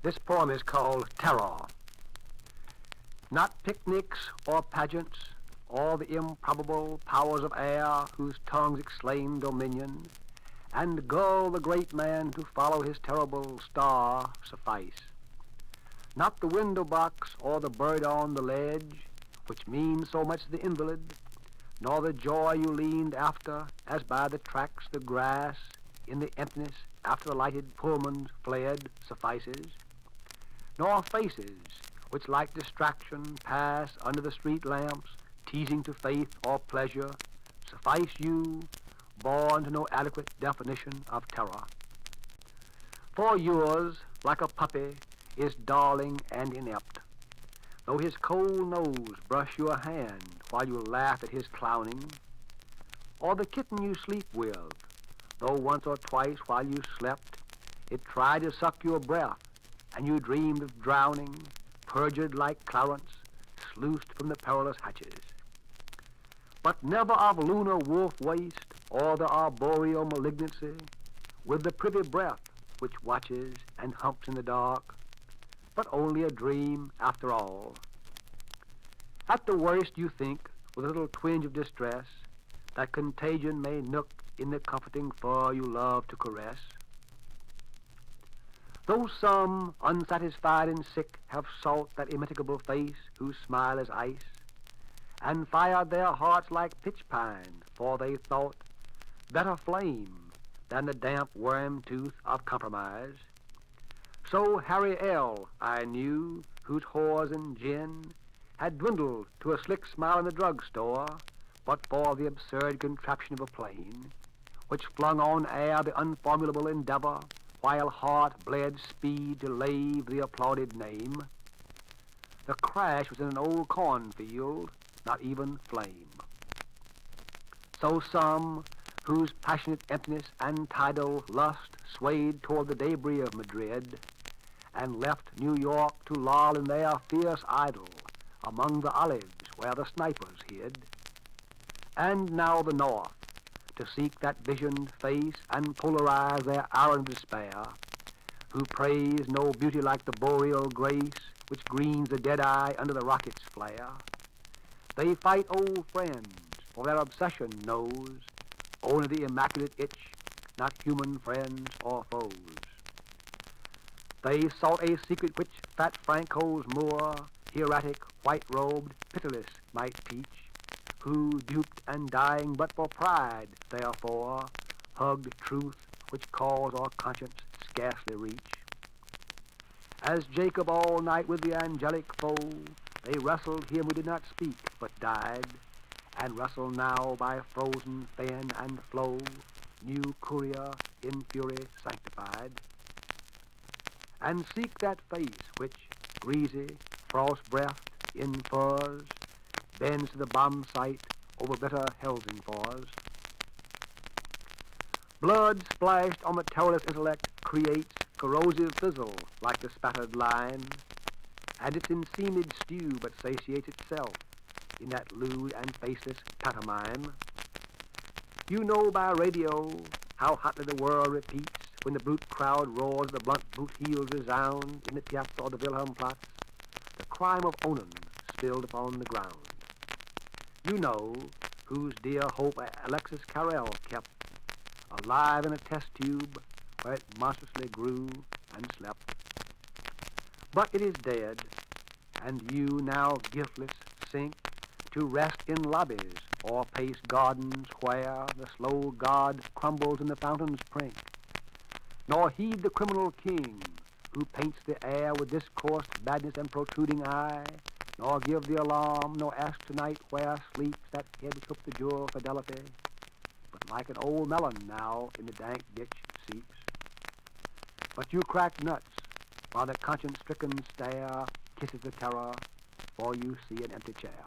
This poem is called Terror. Not picnics or pageants, or the improbable powers of air whose tongues exclaim dominion, and gull the great man to follow his terrible star suffice. Not the window box or the bird on the ledge, which means so much to the invalid, nor the joy you leaned after, as by the tracks the grass, in the emptiness after the lighted Pullmans fled, suffices, nor faces, which like distraction pass under the street lamps, teasing to faith or pleasure, suffice you, born to no adequate definition of terror. For yours, like a puppy, is darling and inept, though his cold nose brush your hand while you laugh at his clowning, or the kitten you sleep with, though once or twice while you slept, it tried to suck your breath, and you dreamed of drowning, perjured like Clarence, sluiced from the perilous hatches. But never of lunar wolf waste, or the arboreal malignancy, with the privy breath which watches and humps in the dark, but only a dream after all. At the worst you think, with a little twinge of distress, that contagion may nook in the comforting fur you love to caress. Though some, unsatisfied and sick, have sought that immitigable face whose smile is ice, and fired their hearts like pitch pine, for they thought better flame than the damp worm tooth of compromise. So Harry L. I knew, whose whores and gin had dwindled to a slick smile in the drugstore, but for the absurd contraption of a plane, which flung on air the unformulable endeavor, while heart bled speed to lave the applauded name. The crash was in an old cornfield, not even flame. So some, whose passionate emptiness and tidal lust swayed toward the debris of Madrid, and left New York to loll in their fierce idol among the olives where the snipers hid, and now the North, to seek that visioned face and polarize their iron despair, who praise no beauty like the boreal grace which greens the dead eye under the rocket's flare. They fight old friends, for their obsession knows only the immaculate itch, not human friends or foes. They sought a secret which fat Franco's Moor, hieratic, white-robed, pitiless, might teach, who, duped and dying but for pride, therefore, hugged truth which cause or conscience scarcely reach. As Jacob all night with the angelic foe, they wrestled him who did not speak but died, and wrestle now by frozen fen and flow, new courier in fury sanctified. And seek that face which, greasy, frost-breathed, in furs, bends to the bomb site over bitter Helsingfors. Blood splashed on the terrorless intellect creates corrosive fizzle like the spattered lime, and its enseamed stew but satiates itself in that lewd and faceless pantomime. You know by radio how hotly the world repeats when the brute crowd roars, the blunt boot heels resound in the piazza or the Wilhelmplatz, the crime of Onan spilled upon the ground. You know whose dear hope Alexis Carrel kept alive in a test tube where it monstrously grew and slept. But it is dead, and you now guiltless sink to rest in lobbies or pace gardens where the slow god crumbles in the fountain's prink, nor heed the criminal king who paints the air with discoursed madness and protruding eye, nor give the alarm, nor ask tonight where sleeps that head which took the jewel fidelity, but like an old melon now in the dank ditch seeps. But you crack nuts while the conscience-stricken stare kisses the terror, for you see an empty chair.